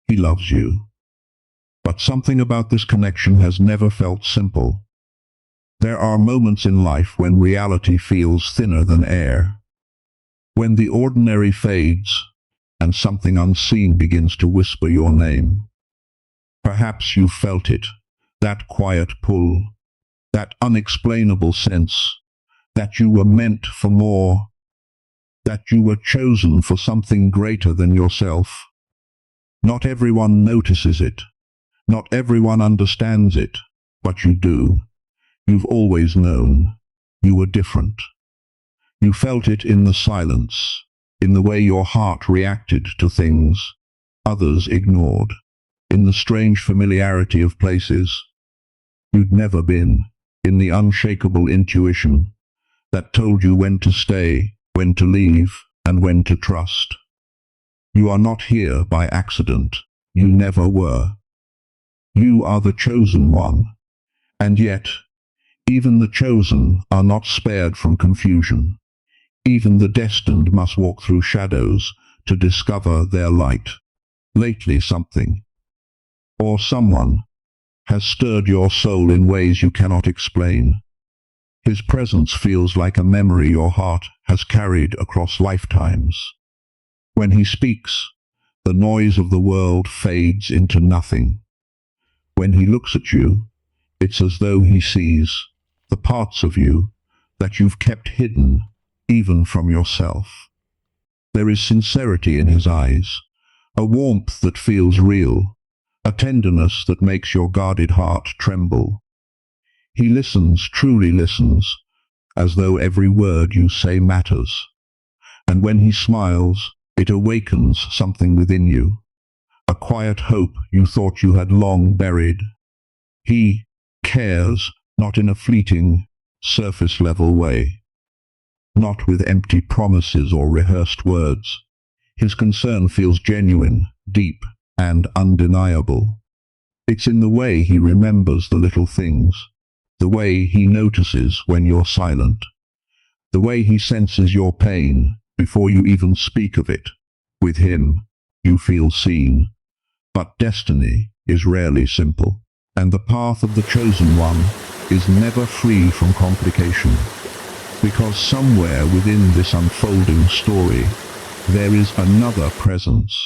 He loves you. But something about this connection has never felt simple. There are moments in life when reality feels thinner than air, when the ordinary fades and something unseen begins to whisper your name. Perhaps you felt it, that quiet pull, that unexplainable sense that you were meant for more, that you were chosen for something greater than yourself. Not everyone notices it, not everyone understands it, but you do. You've always known. You were different. You felt it in the silence, in the way your heart reacted to things others ignored, in the strange familiarity of places you'd never been, in the unshakable intuition that told you when to stay, when to leave, and when to trust. You are not here by accident. You never were. You are the chosen one, and yet, even the chosen are not spared from confusion. Even the destined must walk through shadows to discover their light. Lately something, or someone, has stirred your soul in ways you cannot explain. His presence feels like a memory your heart has carried across lifetimes. When he speaks, the noise of the world fades into nothing. When he looks at you, it's as though he sees the parts of you that you've kept hidden, even from yourself. There is sincerity in his eyes, a warmth that feels real, a tenderness that makes your guarded heart tremble. He listens, truly listens, as though every word you say matters. And when he smiles, it awakens something within you, a quiet hope you thought you had long buried. He cares, not in a fleeting, surface-level way, not with empty promises or rehearsed words. His concern feels genuine, deep, and undeniable. It's in the way he remembers the little things, the way he notices when you're silent, the way he senses your pain before you even speak of it. With him, you feel seen. But destiny is rarely simple, and the path of the chosen one is never free from complication. Because somewhere within this unfolding story, there is another presence,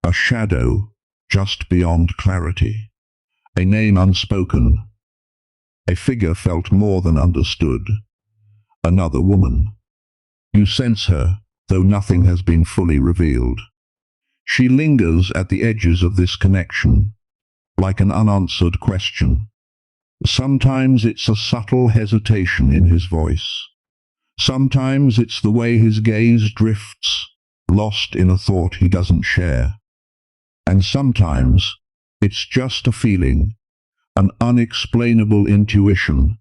a shadow just beyond clarity, a name unspoken, a figure felt more than understood, another woman. You sense her, though nothing has been fully revealed. She lingers at the edges of this connection, like an unanswered question. Sometimes it's a subtle hesitation in his voice. Sometimes it's the way his gaze drifts, lost in a thought he doesn't share. And sometimes it's just a feeling, an unexplainable intuition,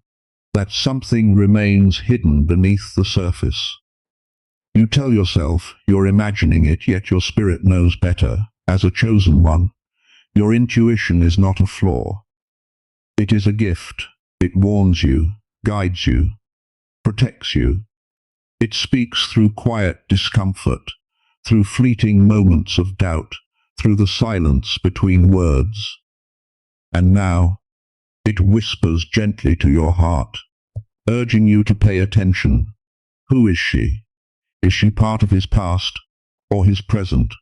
that something remains hidden beneath the surface. You tell yourself you're imagining it, yet your spirit knows better. As a chosen one, your intuition is not a flaw. It is a gift. It warns you, guides you, protects you. It speaks through quiet discomfort, through fleeting moments of doubt, through the silence between words. And now, it whispers gently to your heart, urging you to pay attention. Who is she? Is she part of his past, or his present?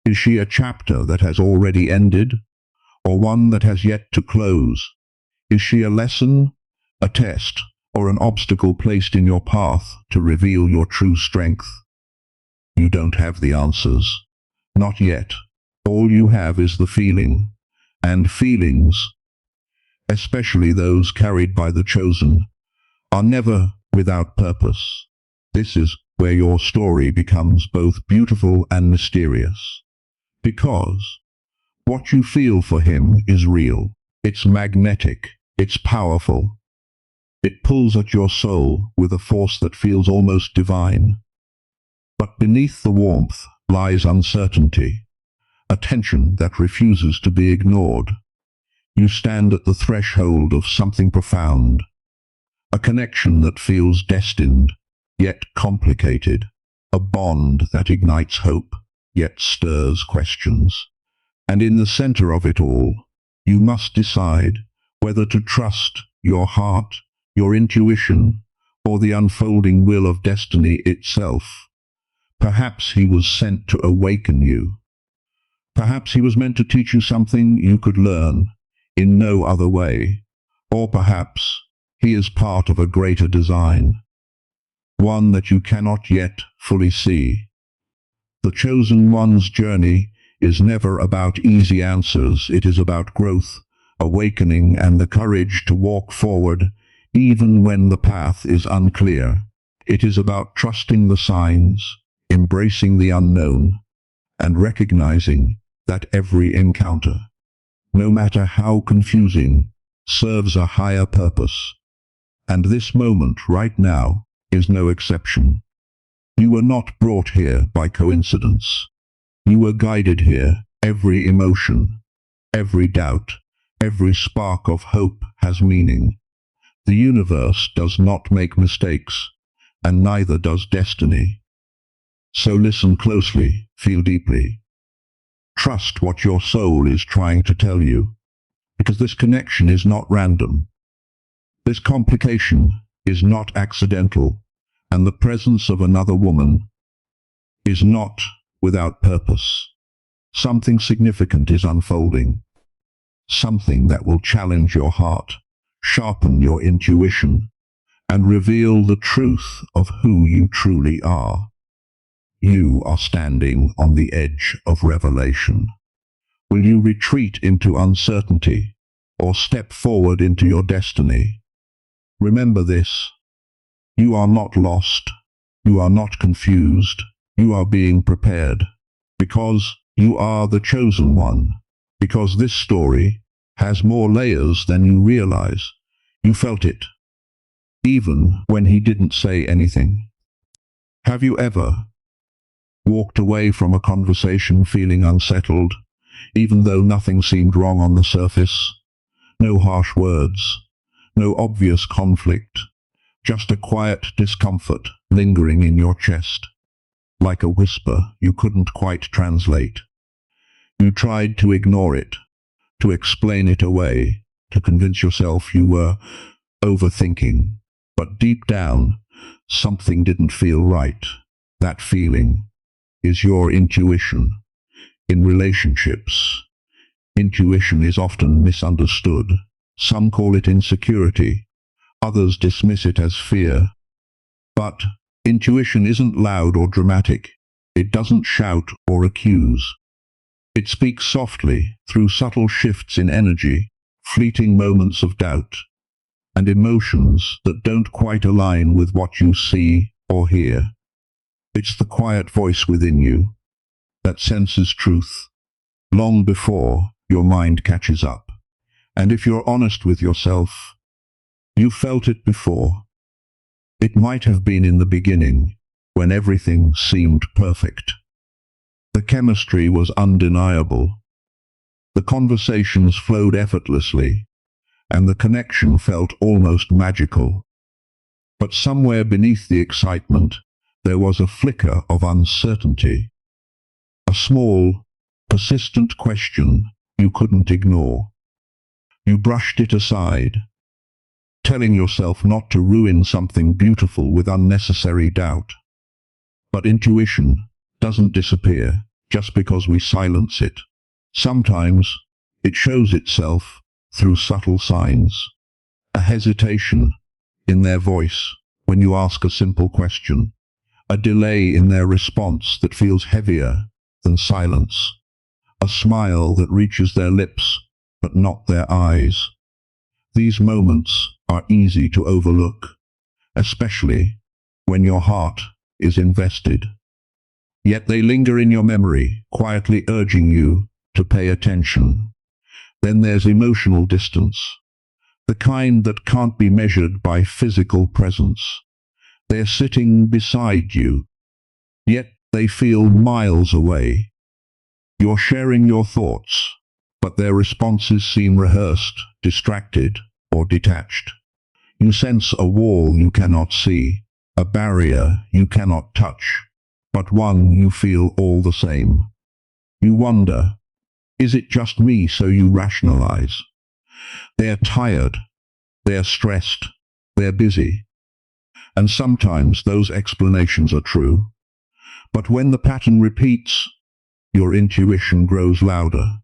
Is she a chapter that has already ended, or one that has yet to close? Is she a lesson, a test, or an obstacle placed in your path to reveal your true strength? You don't have the answers. Not yet. All you have is the feeling. And feelings, especially those carried by the chosen, are never without purpose. This is where your story becomes both beautiful and mysterious. Because what you feel for him is real. It's magnetic. It's powerful. It pulls at your soul with a force that feels almost divine. But beneath the warmth lies uncertainty, a tension that refuses to be ignored. You stand at the threshold of something profound, a connection that feels destined, yet complicated, a bond that ignites hope, yet stirs questions. And in the center of it all, you must decide whether to trust your heart, your intuition, or the unfolding will of destiny itself. Perhaps he was sent to awaken you. Perhaps he was meant to teach you something you could learn in no other way. Or perhaps he is part of a greater design, one that you cannot yet fully see. The chosen one's journey is never about easy answers. It is about growth, awakening, and the courage to walk forward even when the path is unclear. It is about trusting the signs, embracing the unknown, and recognizing that every encounter, no matter how confusing, serves a higher purpose. And this moment right now is no exception. You were not brought here by coincidence. You were guided here. Every emotion, every doubt, every spark of hope has meaning. The universe does not make mistakes, and neither does destiny. So listen closely, feel deeply. Trust what your soul is trying to tell you, because this connection is not random. This complication is not accidental, and the presence of another woman is not without purpose. Something significant is unfolding, something that will challenge your heart, sharpen your intuition, and reveal the truth of who you truly are. You are standing on the edge of revelation. Will you retreat into uncertainty or step forward into your destiny? Remember this: you are not lost, you are not confused, you are being prepared, because you are the chosen one, because this story has more layers than you realize. You felt it, even when he didn't say anything. Have you ever walked away from a conversation feeling unsettled, even though nothing seemed wrong on the surface? No harsh words, no obvious conflict, just a quiet discomfort lingering in your chest, like a whisper you couldn't quite translate. You tried to ignore it, to explain it away, to convince yourself you were overthinking, but deep down, something didn't feel right. That feeling is your intuition. In relationships, intuition is often misunderstood. Some call it insecurity, others dismiss it as fear. But intuition isn't loud or dramatic. It doesn't shout or accuse. It speaks softly through subtle shifts in energy, fleeting moments of doubt, and emotions that don't quite align with what you see or hear. It's the quiet voice within you that senses truth long before your mind catches up. And if you're honest with yourself, you felt it before. It might have been in the beginning, when everything seemed perfect. The chemistry was undeniable. The conversations flowed effortlessly, and the connection felt almost magical. But somewhere beneath the excitement, there was a flicker of uncertainty. A small, persistent question you couldn't ignore. You brushed it aside, telling yourself not to ruin something beautiful with unnecessary doubt. But intuition doesn't disappear just because we silence it. Sometimes it shows itself through subtle signs. A hesitation in their voice when you ask a simple question. A delay in their response that feels heavier than silence. A smile that reaches their lips but not their eyes. These moments are easy to overlook, especially when your heart is invested. Yet they linger in your memory, quietly urging you to pay attention. Then there's emotional distance, the kind that can't be measured by physical presence. They're sitting beside you, yet they feel miles away. You're sharing your thoughts, but their responses seem rehearsed, distracted, or detached. You sense a wall you cannot see, a barrier you cannot touch, but one you feel all the same. You wonder, Is it just me? So you rationalize. They're tired, they're stressed, they're busy. And sometimes those explanations are true. But when the pattern repeats, your intuition grows louder.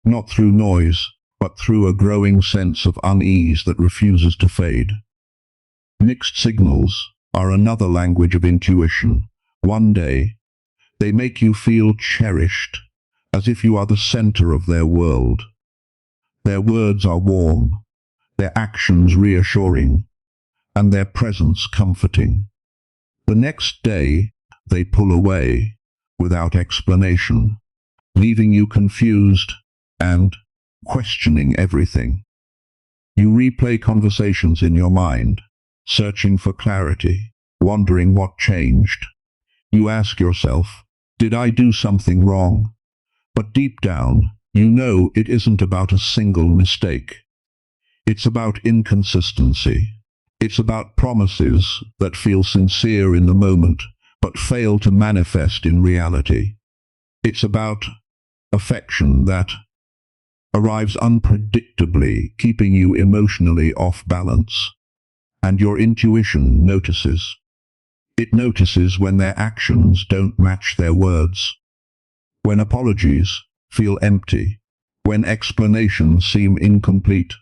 Not through noise, but through a growing sense of unease that refuses to fade. Mixed signals are another language of intuition. One day, they make you feel cherished, as if you are the center of their world. Their words are warm, their actions reassuring, and their presence comforting. The next day, they pull away, without explanation, leaving you confused and questioning everything. You replay conversations in your mind, searching for clarity, wondering what changed. You ask yourself, did I do something wrong? But deep down, you know it isn't about a single mistake. It's about inconsistency. It's about promises that feel sincere in the moment, but fail to manifest in reality. It's about affection that arrives unpredictably, keeping you emotionally off balance. And your intuition notices. It notices when their actions don't match their words, when apologies feel empty, when explanations seem incomplete,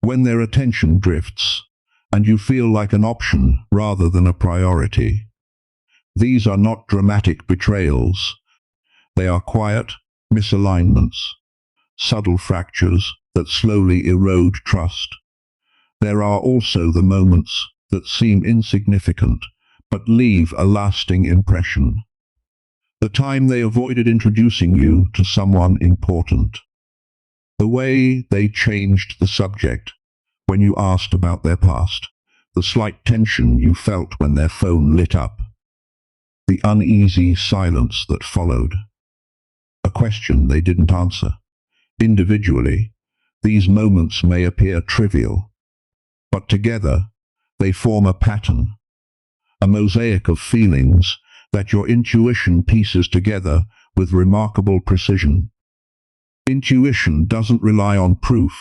when their attention drifts, and you feel like an option rather than a priority. These are not dramatic betrayals. They are quiet misalignments, subtle fractures that slowly erode trust. There are also the moments that seem insignificant, but leave a lasting impression. The time they avoided introducing you to someone important. The way they changed the subject when you asked about their past. The slight tension you felt when their phone lit up. The uneasy silence that followed. A question they didn't answer. Individually, these moments may appear trivial, but together they form a pattern, a mosaic of feelings that your intuition pieces together with remarkable precision. Intuition doesn't rely on proof.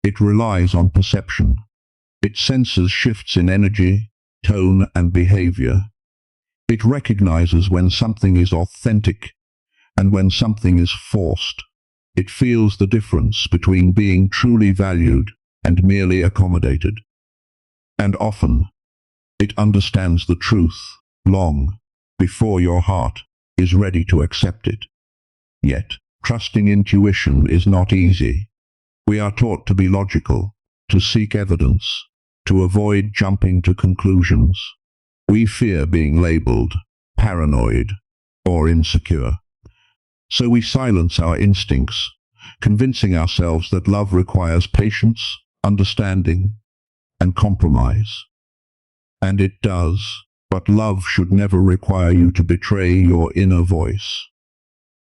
It relies on perception. It senses shifts in energy, tone, and behavior. It recognizes when something is authentic and when something is forced. It feels the difference between being truly valued and merely accommodated. And often, it understands the truth long before your heart is ready to accept it. Yet, trusting intuition is not easy. We are taught to be logical, to seek evidence, to avoid jumping to conclusions. We fear being labeled paranoid or insecure. So we silence our instincts, convincing ourselves that love requires patience, understanding, and compromise. And it does, but love should never require you to betray your inner voice.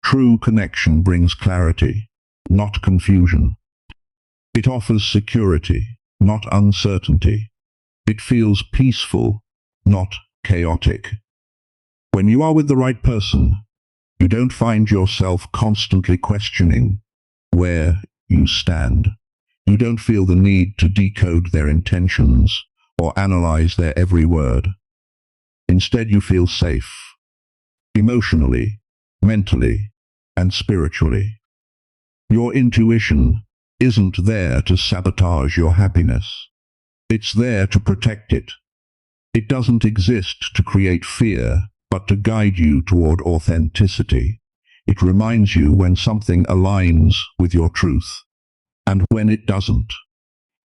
True connection brings clarity, not confusion. It offers security, not uncertainty. It feels peaceful, not chaotic. When you are with the right person, you don't find yourself constantly questioning where you stand. You don't feel the need to decode their intentions or analyze their every word. Instead, you feel safe, emotionally, mentally, and spiritually. Your intuition isn't there to sabotage your happiness. It's there to protect it. It doesn't exist to create fear, but to guide you toward authenticity. It reminds you when something aligns with your truth, and when it doesn't.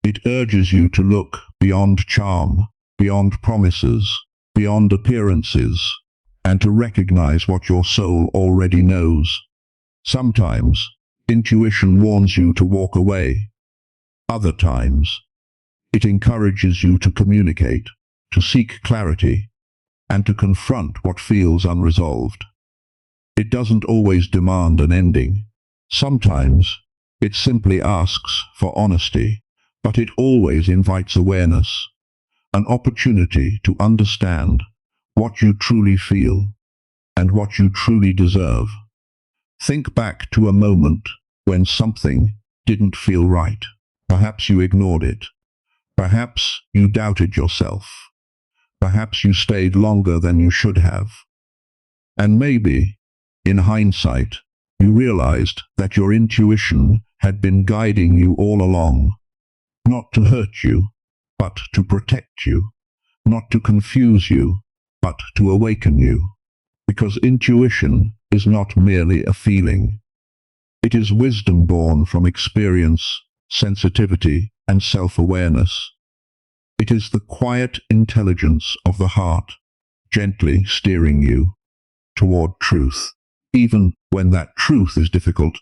It urges you to look beyond charm, beyond promises, beyond appearances, and to recognize what your soul already knows. Sometimes, intuition warns you to walk away. Other times, it encourages you to communicate, to seek clarity, and to confront what feels unresolved. It doesn't always demand an ending. Sometimes, it simply asks for honesty, but it always invites awareness, an opportunity to understand what you truly feel and what you truly deserve. Think back to a moment when something didn't feel right. Perhaps you ignored it. Perhaps you doubted yourself. Perhaps you stayed longer than you should have. And maybe, in hindsight, you realized that your intuition had been guiding you all along. Not to hurt you, but to protect you. Not to confuse you, but to awaken you. Because intuition is not merely a feeling. It is wisdom born from experience, sensitivity, and self-awareness. It is the quiet intelligence of the heart, gently steering you toward truth, even when that truth is difficult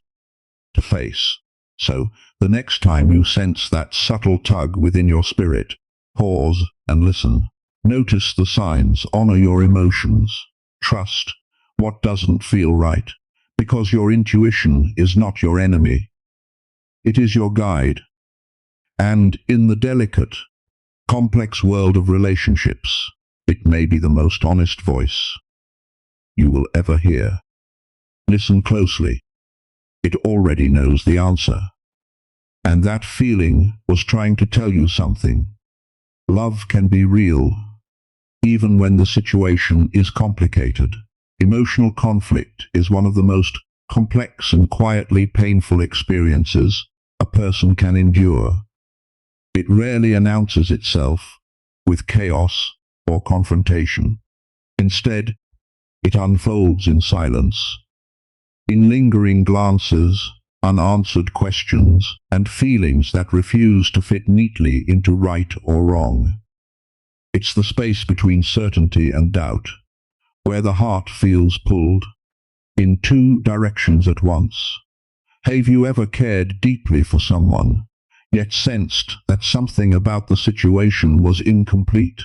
to face. So, the next time you sense that subtle tug within your spirit, pause and listen. Notice the signs, honor your emotions, trust what doesn't feel right, because your intuition is not your enemy. It is your guide. And in the delicate, complex world of relationships, it may be the most honest voice you will ever hear. Listen closely. It already knows the answer. And that feeling was trying to tell you something. Love can be real, even when the situation is complicated. Emotional conflict is one of the most complex and quietly painful experiences a person can endure. It rarely announces itself with chaos or confrontation. Instead, it unfolds in silence, in lingering glances, unanswered questions, and feelings that refuse to fit neatly into right or wrong. It's the space between certainty and doubt, where the heart feels pulled in two directions at once. Have you ever cared deeply for someone, yet sensed that something about the situation was incomplete?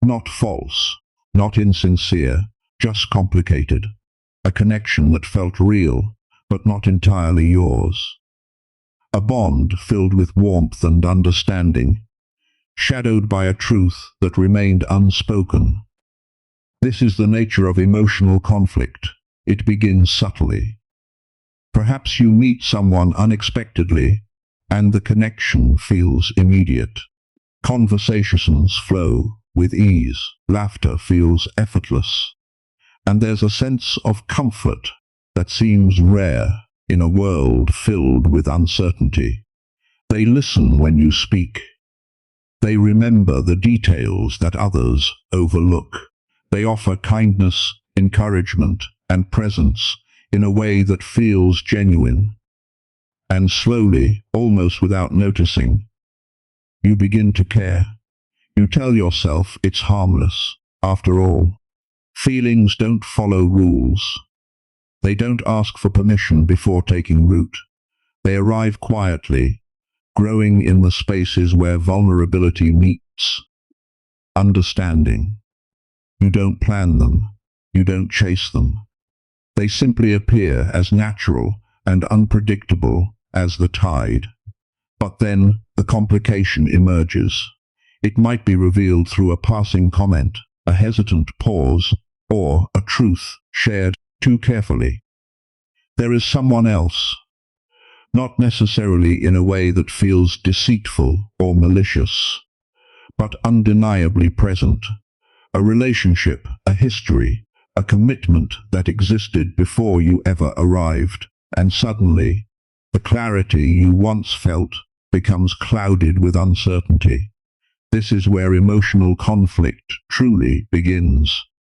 Not false, not insincere, just complicated. A connection that felt real, but not entirely yours. A bond filled with warmth and understanding, shadowed by a truth that remained unspoken. This is the nature of emotional conflict. It begins subtly. Perhaps you meet someone unexpectedly, and the connection feels immediate. Conversations flow with ease, laughter feels effortless, and there's a sense of comfort that seems rare in a world filled with uncertainty. They listen when you speak. They remember the details that others overlook. They offer kindness, encouragement, and presence in a way that feels genuine. And slowly, almost without noticing, you begin to care. You tell yourself it's harmless. After all, feelings don't follow rules. They don't ask for permission before taking root. They arrive quietly, growing in the spaces where vulnerability meets understanding. You don't plan them. You don't chase them. They simply appear as natural and unpredictable as the tide. But then the complication emerges. It might be revealed through a passing comment, a hesitant pause, or a truth shared too carefully. There is someone else, not necessarily in a way that feels deceitful or malicious, but undeniably present. A relationship, a history, a commitment that existed before you ever arrived, and suddenly, the clarity you once felt becomes clouded with uncertainty. This is where emotional conflict truly begins,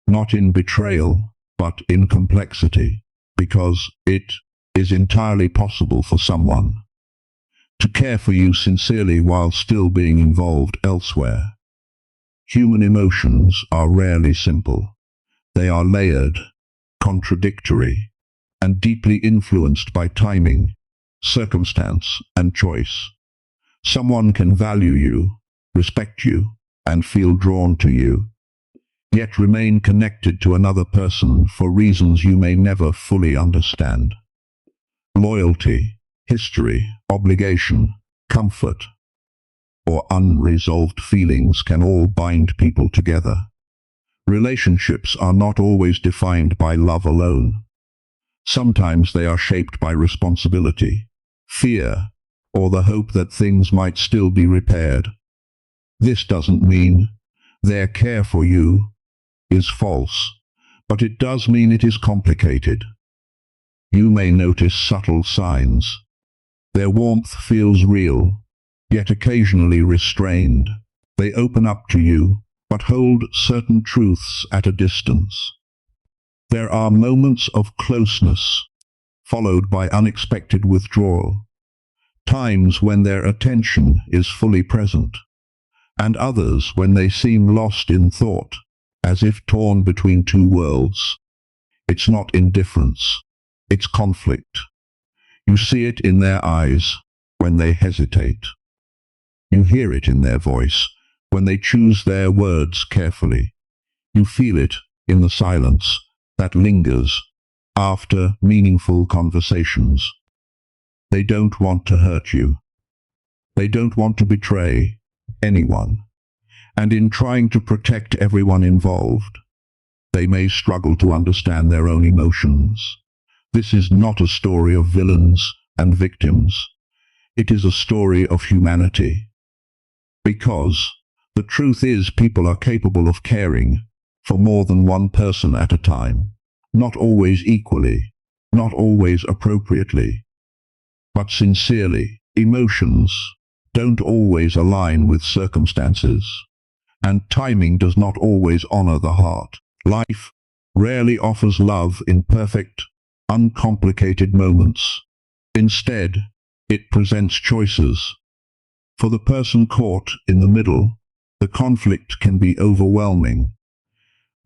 not in betrayal, but in complexity, because it is entirely possible for someone to care for you sincerely while still being involved elsewhere. Human emotions are rarely simple. They are layered, contradictory, and deeply influenced by timing, circumstance, and choice. Someone can value you, respect you, and feel drawn to you, yet remain connected to another person for reasons you may never fully understand. Loyalty, history, obligation, comfort, or unresolved feelings can all bind people together. Relationships are not always defined by love alone. Sometimes they are shaped by responsibility, fear, or the hope that things might still be repaired. This doesn't mean their care for you is false, but it does mean it is complicated. You may notice subtle signs. Their warmth feels real, yet occasionally restrained. They open up to you, but hold certain truths at a distance. There are moments of closeness, followed by unexpected withdrawal, times when their attention is fully present, and others when they seem lost in thought, as if torn between two worlds. It's not indifference, it's conflict. You see it in their eyes when they hesitate. You hear it in their voice when they choose their words carefully. You feel it in the silence that lingers after meaningful conversations. They don't want to hurt you. They don't want to betray anyone. And in trying to protect everyone involved, they may struggle to understand their own emotions. This is not a story of villains and victims. It is a story of humanity. Because the truth is, people are capable of caring for more than one person at a time. Not always equally, not always appropriately, but sincerely. Emotions don't always align with circumstances, and timing does not always honor the heart. Life rarely offers love in perfect, uncomplicated moments. Instead, it presents choices. For the person caught in the middle, the conflict can be overwhelming.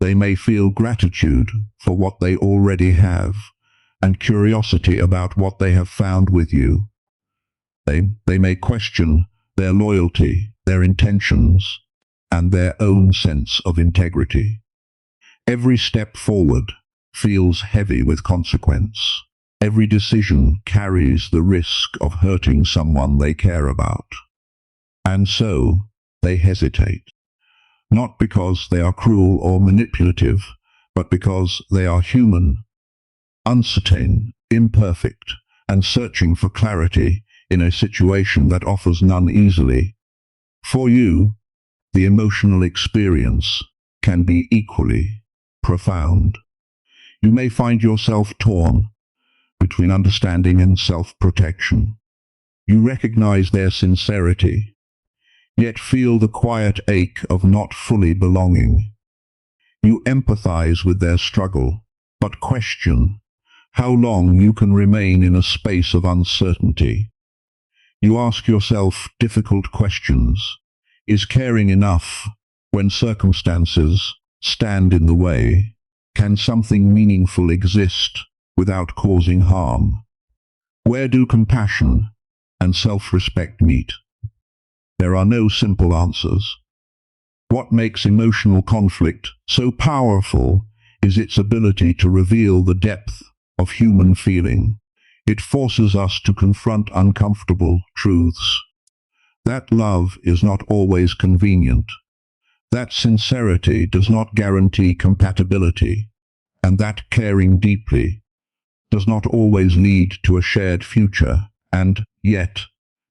They may feel gratitude for what they already have, and curiosity about what they have found with you. They may question their loyalty, their intentions, and their own sense of integrity. Every step forward feels heavy with consequence. Every decision carries the risk of hurting someone they care about. And so, they hesitate. Not because they are cruel or manipulative, but because they are human, uncertain, imperfect, and searching for clarity in a situation that offers none easily. For you, the emotional experience can be equally profound. You may find yourself torn between understanding and self-protection. You recognize their sincerity, yet feel the quiet ache of not fully belonging. You empathize with their struggle, but question how long you can remain in a space of uncertainty. You ask yourself difficult questions. Is caring enough when circumstances stand in the way? Can something meaningful exist without causing harm? Where do compassion and self-respect meet? There are no simple answers. What makes emotional conflict so powerful is its ability to reveal the depth of human feeling. It forces us to confront uncomfortable truths. That love is not always convenient. That sincerity does not guarantee compatibility. And that caring deeply does not always lead to a shared future. And yet,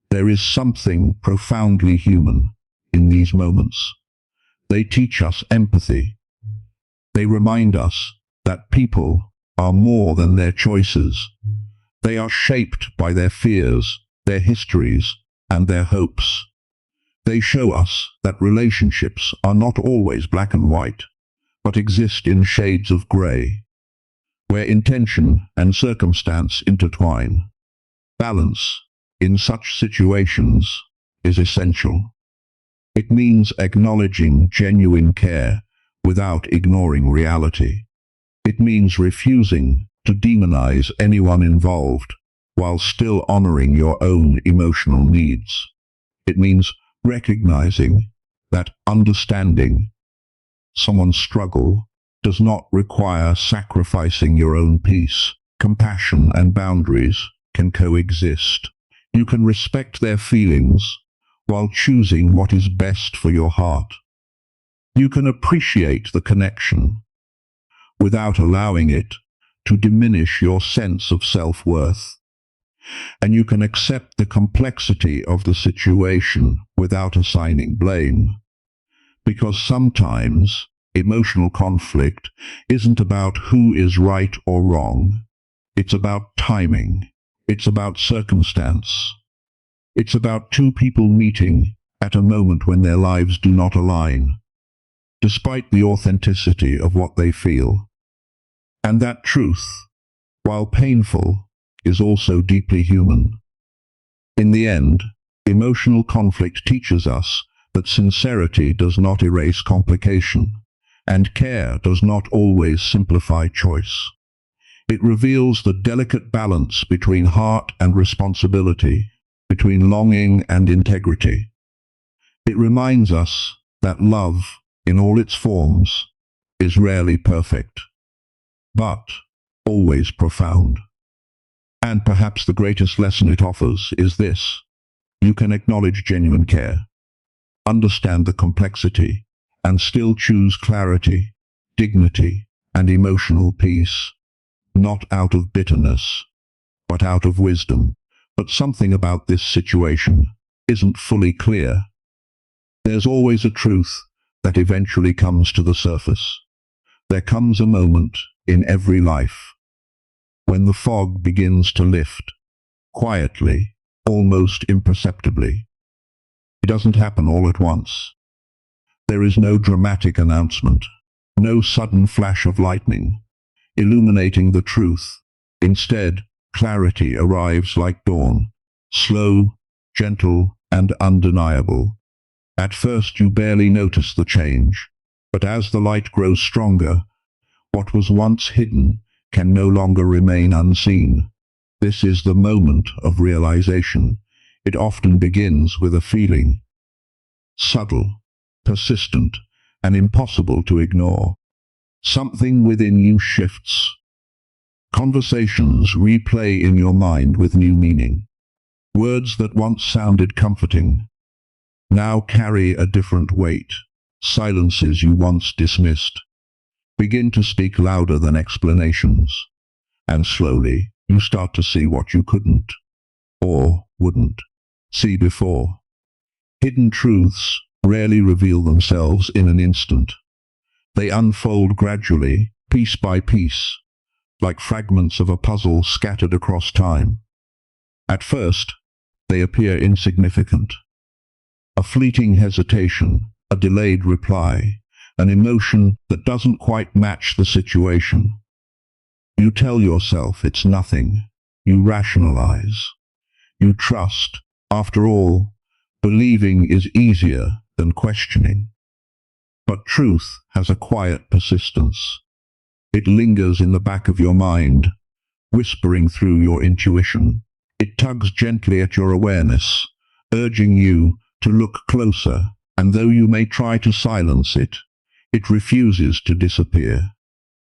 there is something profoundly human in these moments. They teach us empathy. They remind us that people are more than their choices. They are shaped by their fears, their histories, and their hopes. They show us that relationships are not always black and white, but exist in shades of gray, where intention and circumstance intertwine. Balance in such situations is essential. It means acknowledging genuine care without ignoring reality. It means refusing to demonize anyone involved while still honoring your own emotional needs. It means recognizing that understanding someone's struggle does not require sacrificing your own peace. Compassion and boundaries can coexist. You can respect their feelings while choosing what is best for your heart. You can appreciate the connection without allowing it to diminish your sense of self-worth. And you can accept the complexity of the situation without assigning blame. Because sometimes emotional conflict isn't about who is right or wrong. It's about timing. It's about circumstance. It's about two people meeting at a moment when their lives do not align, despite the authenticity of what they feel. And that truth, while painful, is also deeply human. In the end, emotional conflict teaches us that sincerity does not erase complication, and care does not always simplify choice. It reveals the delicate balance between heart and responsibility, between longing and integrity. It reminds us that love, in all its forms, is rarely perfect, but always profound. And perhaps the greatest lesson it offers is this: you can acknowledge genuine care, understand the complexity, and still choose clarity, dignity, and emotional peace, not out of bitterness, but out of wisdom. But something about this situation isn't fully clear. There's always a truth that eventually comes to the surface. There comes a moment in every life when the fog begins to lift, quietly, almost imperceptibly. It doesn't happen all at once. There is no dramatic announcement, no sudden flash of lightning, illuminating the truth. Instead, clarity arrives like dawn, slow, gentle, and undeniable. At first you barely notice the change, but as the light grows stronger, what was once hidden can no longer remain unseen. This is the moment of realization. It often begins with a feeling, subtle, persistent, and impossible to ignore. Something within you shifts. Conversations replay in your mind with new meaning. Words that once sounded comforting now carry a different weight. Silences you once dismissed begin to speak louder than explanations. And slowly, you start to see what you couldn't, or wouldn't, see before. Hidden truths rarely reveal themselves in an instant. They unfold gradually, piece by piece, like fragments of a puzzle scattered across time. At first, they appear insignificant. A fleeting hesitation, a delayed reply, an emotion that doesn't quite match the situation. You tell yourself it's nothing. You rationalize. You trust. After all, believing is easier than questioning. But truth has a quiet persistence. It lingers in the back of your mind, whispering through your intuition. It tugs gently at your awareness, urging you to look closer, and though you may try to silence it, it refuses to disappear.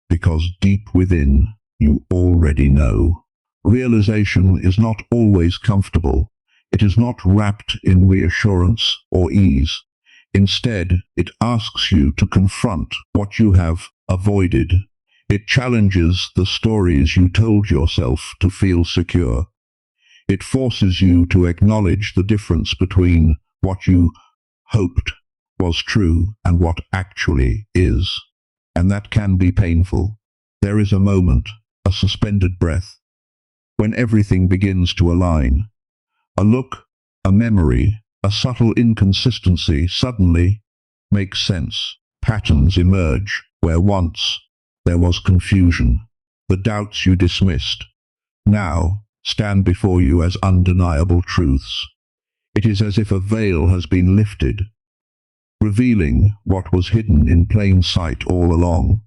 Because deep within, you already know. Realization is not always comfortable. It is not wrapped in reassurance or ease. Instead, it asks you to confront what you have avoided. It challenges the stories you told yourself to feel secure. It forces you to acknowledge the difference between what you hoped was true and what actually is. And that can be painful. There is a moment, a suspended breath, when everything begins to align. A look, a memory, a subtle inconsistency suddenly makes sense. Patterns emerge where once there was confusion. The doubts you dismissed now stand before you as undeniable truths. It is as if a veil has been lifted, revealing what was hidden in plain sight all along.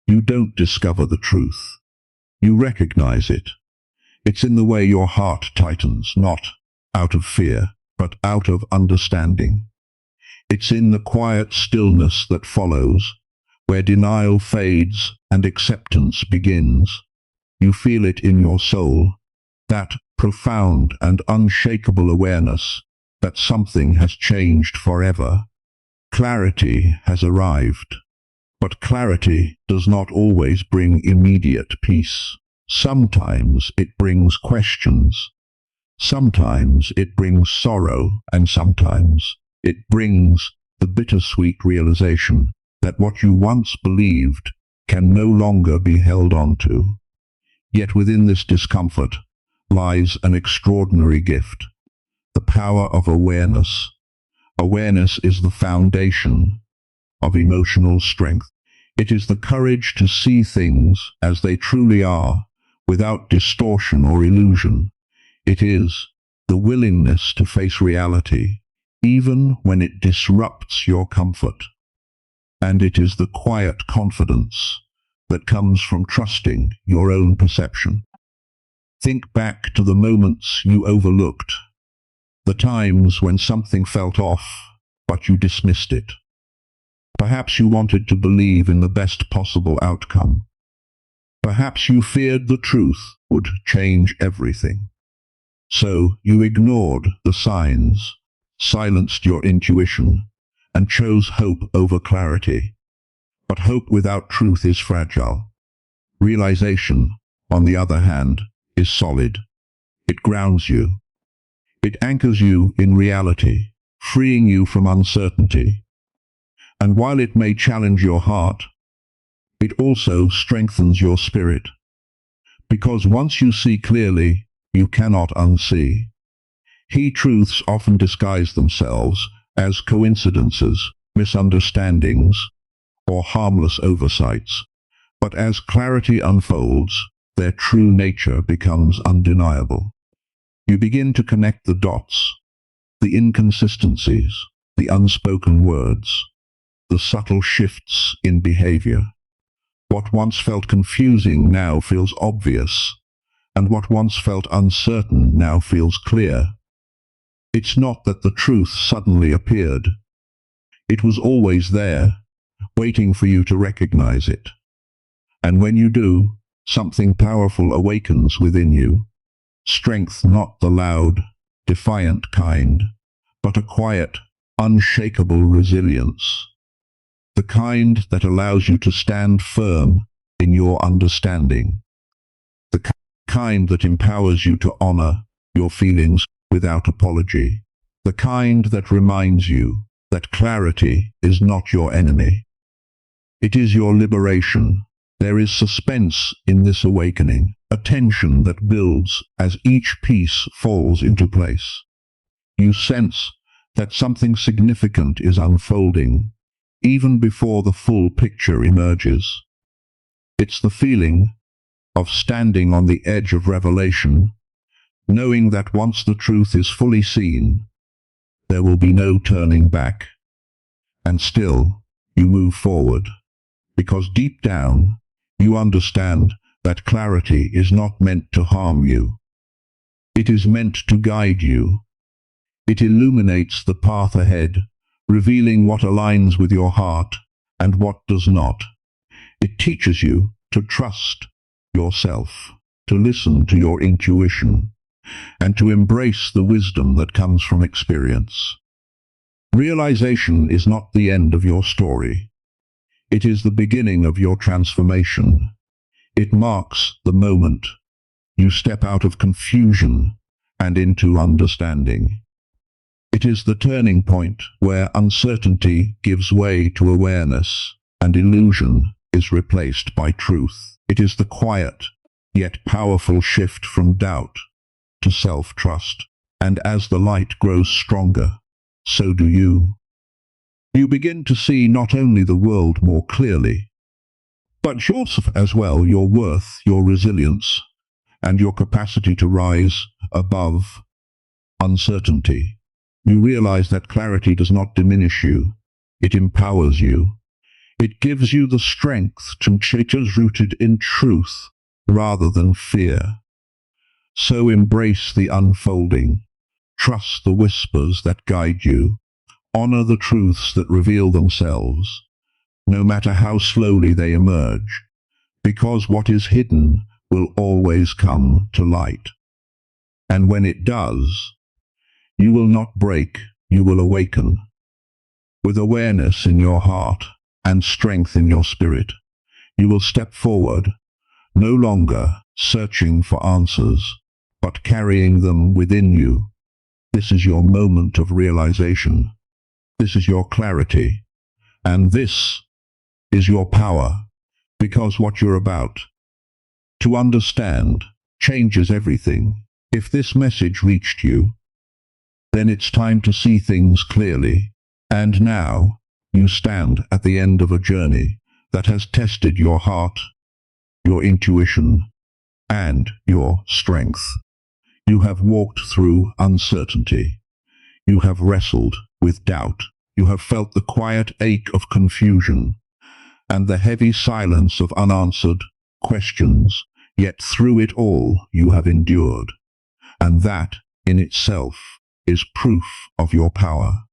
You don't discover the truth. You recognize it. It's in the way your heart tightens, not out of fear, but out of understanding. It's in the quiet stillness that follows, where denial fades and acceptance begins. You feel it in your soul, that profound and unshakable awareness that something has changed forever. Clarity has arrived. But clarity does not always bring immediate peace. Sometimes it brings questions. Sometimes it brings sorrow, and sometimes it brings the bittersweet realization that what you once believed can no longer be held on to. Yet within this discomfort lies an extraordinary gift, the power of awareness. Awareness is the foundation of emotional strength. It is the courage to see things as they truly are, without distortion or illusion. It is the willingness to face reality, even when it disrupts your comfort. And it is the quiet confidence that comes from trusting your own perception. Think back to the moments you overlooked, the times when something felt off, but you dismissed it. Perhaps you wanted to believe in the best possible outcome. Perhaps you feared the truth would change everything. So you ignored the signs, silenced your intuition, and chose hope over clarity. But hope without truth is fragile. Realization, on the other hand, is solid. It grounds you. It anchors you in reality, freeing you from uncertainty. And while it may challenge your heart, it also strengthens your spirit. Because once you see clearly, you cannot unsee. Truths often disguise themselves as coincidences, misunderstandings, or harmless oversights. But as clarity unfolds, their true nature becomes undeniable. You begin to connect the dots, the inconsistencies, the unspoken words, the subtle shifts in behavior. What once felt confusing now feels obvious, and what once felt uncertain now feels clear. It's not that the truth suddenly appeared. It was always there, waiting for you to recognize it. And when you do, something powerful awakens within you. Strength, not the loud, defiant kind, but a quiet, unshakable resilience. The kind that allows you to stand firm in your understanding. The kind that empowers you to honor your feelings without apology. The kind that reminds you that clarity is not your enemy. It is your liberation. There is suspense in this awakening, a tension that builds as each piece falls into place. You sense that something significant is unfolding, even before the full picture emerges. It's the feeling of standing on the edge of revelation, knowing that once the truth is fully seen, there will be no turning back. And still, you move forward, because deep down, you understand that clarity is not meant to harm you. It is meant to guide you. It illuminates the path ahead, revealing what aligns with your heart and what does not. It teaches you to trust yourself, to listen to your intuition, and to embrace the wisdom that comes from experience. Realization is not the end of your story. It is the beginning of your transformation. It marks the moment you step out of confusion and into understanding. It is the turning point where uncertainty gives way to awareness and illusion is replaced by truth. It is the quiet, yet powerful shift from doubt to self-trust. And as the light grows stronger, so do you. You begin to see not only the world more clearly, but yourself as well, your worth, your resilience, and your capacity to rise above uncertainty. You realize that clarity does not diminish you, it empowers you. It gives you the strength to change rooted in truth rather than fear. So embrace the unfolding, trust the whispers that guide you, honor the truths that reveal themselves, no matter how slowly they emerge, because what is hidden will always come to light. And when it does, you will not break, you will awaken. With awareness in your heart and strength in your spirit. You will step forward, no longer searching for answers, but carrying them within you. This is your moment of realization. This is your clarity. And this is your power, because what you're about to understand changes everything. If this message reached you, then it's time to see things clearly. And now, you stand at the end of a journey that has tested your heart, your intuition, and your strength. You have walked through uncertainty. You have wrestled with doubt. You have felt the quiet ache of confusion and the heavy silence of unanswered questions. Yet through it all you have endured. And that, in itself, is proof of your power.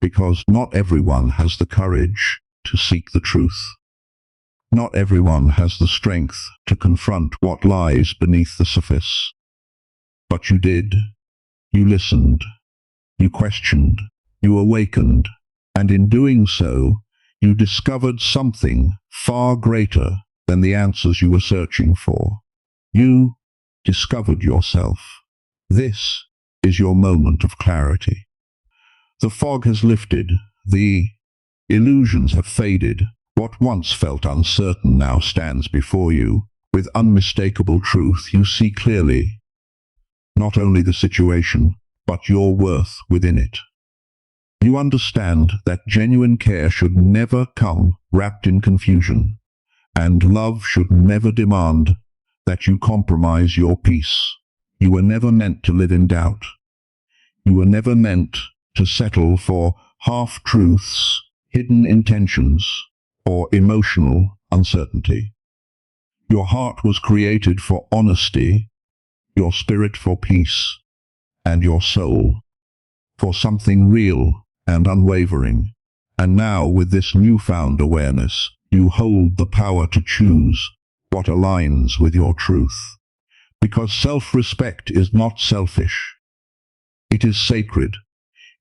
Because not everyone has the courage to seek the truth. Not everyone has the strength to confront what lies beneath the surface. But you did. You listened. You questioned. You awakened. And in doing so, you discovered something far greater than the answers you were searching for. You discovered yourself. This is your moment of clarity. The fog has lifted. The illusions have faded. What once felt uncertain now stands before you. With unmistakable truth, you see clearly not only the situation, but your worth within it. You understand that genuine care should never come wrapped in confusion, and love should never demand that you compromise your peace. You were never meant to live in doubt. You were never meant to settle for half-truths, hidden intentions, or emotional uncertainty. Your heart was created for honesty, your spirit for peace, and your soul for something real and unwavering. And now, with this newfound awareness, you hold the power to choose what aligns with your truth. Because self-respect is not selfish. It is sacred.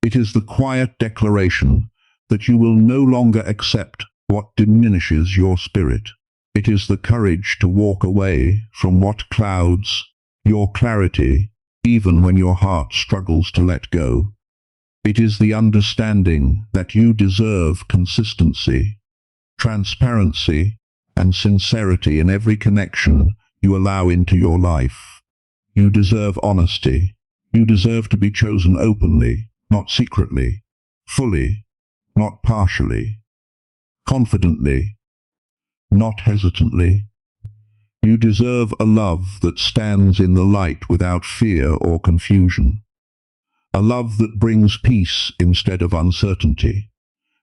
It is the quiet declaration that you will no longer accept what diminishes your spirit. It is the courage to walk away from what clouds your clarity, even when your heart struggles to let go. It is the understanding that you deserve consistency, transparency, and sincerity in every connection you allow into your life. You deserve honesty. You deserve to be chosen openly, not secretly, fully, not partially, confidently, not hesitantly. You deserve a love that stands in the light without fear or confusion. A love that brings peace instead of uncertainty,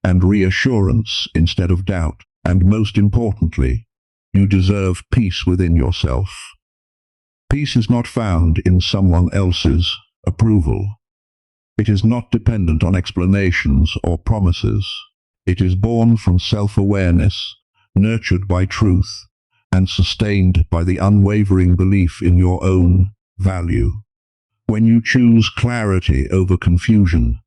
and reassurance instead of doubt. And most importantly, you deserve peace within yourself. Peace is not found in someone else's approval. It is not dependent on explanations or promises. It is born from self-awareness, nurtured by truth, and sustained by the unwavering belief in your own value. When you choose clarity over confusion,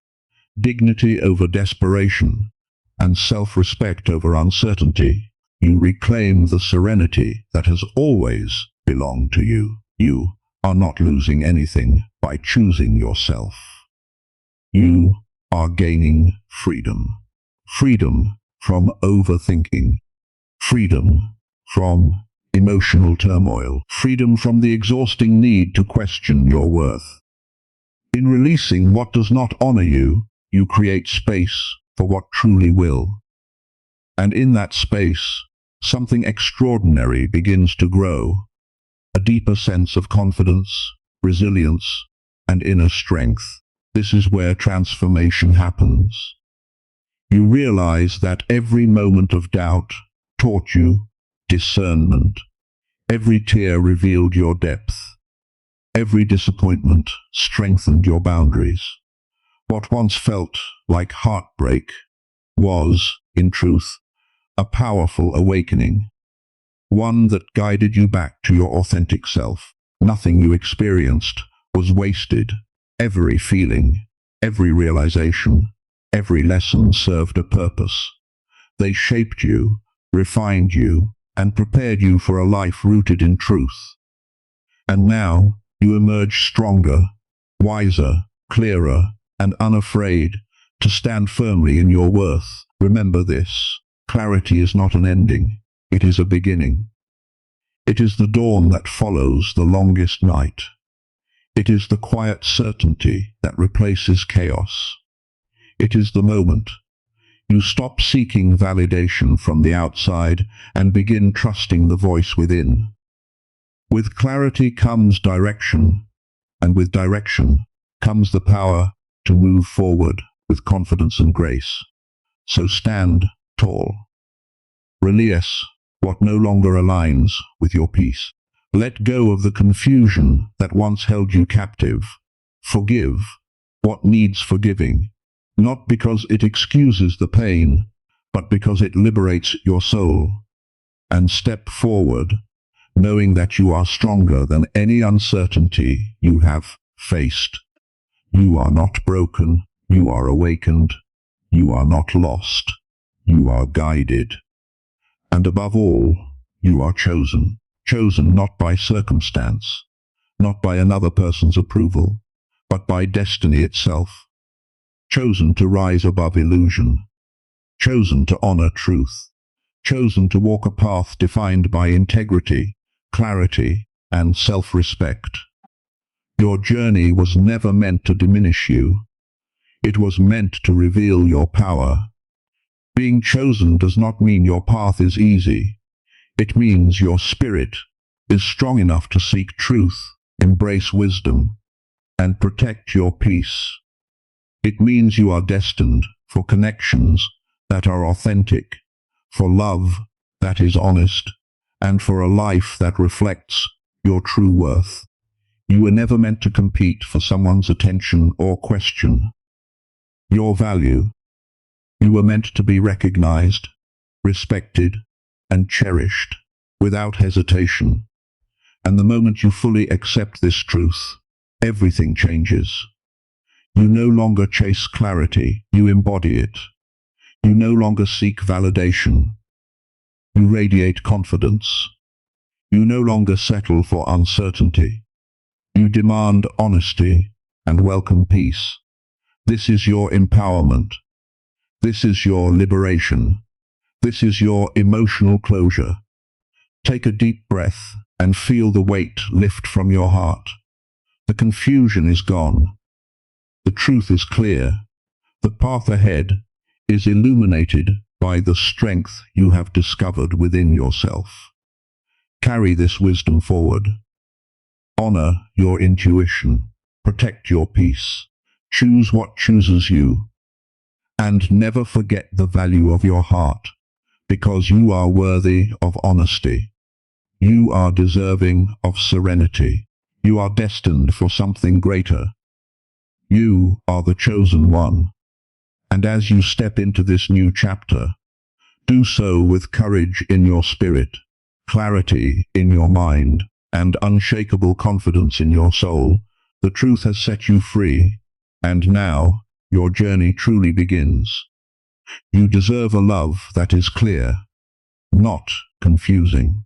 dignity over desperation, and self-respect over uncertainty, you reclaim the serenity that has always belonged to you. You are not losing anything by choosing yourself. You are gaining freedom. Freedom from overthinking. Freedom from emotional turmoil. Freedom from the exhausting need to question your worth. In releasing what does not honor you, you create space for what truly will. And in that space, something extraordinary begins to grow. A deeper sense of confidence, resilience, and inner strength. This is where transformation happens. You realize that every moment of doubt taught you discernment. Every tear revealed your depth. Every disappointment strengthened your boundaries. What once felt like heartbreak was, in truth, a powerful awakening. One that guided you back to your authentic self. Nothing you experienced was wasted. Every feeling, every realization, every lesson served a purpose. They shaped you, refined you, and prepared you for a life rooted in truth. And now, you emerge stronger, wiser, clearer, and unafraid to stand firmly in your worth. Remember this: clarity is not an ending, it is a beginning. It is the dawn that follows the longest night. It is the quiet certainty that replaces chaos. It is the moment you stop seeking validation from the outside and begin trusting the voice within. With clarity comes direction, and with direction comes the power to move forward with confidence and grace. So stand tall. Release what no longer aligns with your peace. Let go of the confusion that once held you captive. Forgive what needs forgiving, not because it excuses the pain, but because it liberates your soul. And step forward, knowing that you are stronger than any uncertainty you have faced. You are not broken, you are awakened. You are not lost, you are guided. And above all, you are chosen. Chosen not by circumstance, not by another person's approval, but by destiny itself. Chosen to rise above illusion. Chosen to honor truth. Chosen to walk a path defined by integrity, clarity, and self-respect. Your journey was never meant to diminish you. It was meant to reveal your power. Being chosen does not mean your path is easy. It means your spirit is strong enough to seek truth, embrace wisdom, and protect your peace. It means you are destined for connections that are authentic, for love that is honest, and for a life that reflects your true worth. You were never meant to compete for someone's attention or question your value. You were meant to be recognized, respected, and cherished without hesitation. And the moment you fully accept this truth, everything changes. You no longer chase clarity, you embody it. You no longer seek validation. You radiate confidence. You no longer settle for uncertainty. You demand honesty and welcome peace. This is your empowerment. This is your liberation. This is your emotional closure. Take a deep breath and feel the weight lift from your heart. The confusion is gone. The truth is clear. The path ahead is illuminated by the strength you have discovered within yourself. Carry this wisdom forward. Honor your intuition. Protect your peace. Choose what chooses you. And never forget the value of your heart, because you are worthy of honesty. You are deserving of serenity. You are destined for something greater. You are the chosen one. And as you step into this new chapter, do so with courage in your spirit, clarity in your mind, and unshakable confidence in your soul. The truth has set you free, and now your journey truly begins. You deserve a love that is clear, not confusing.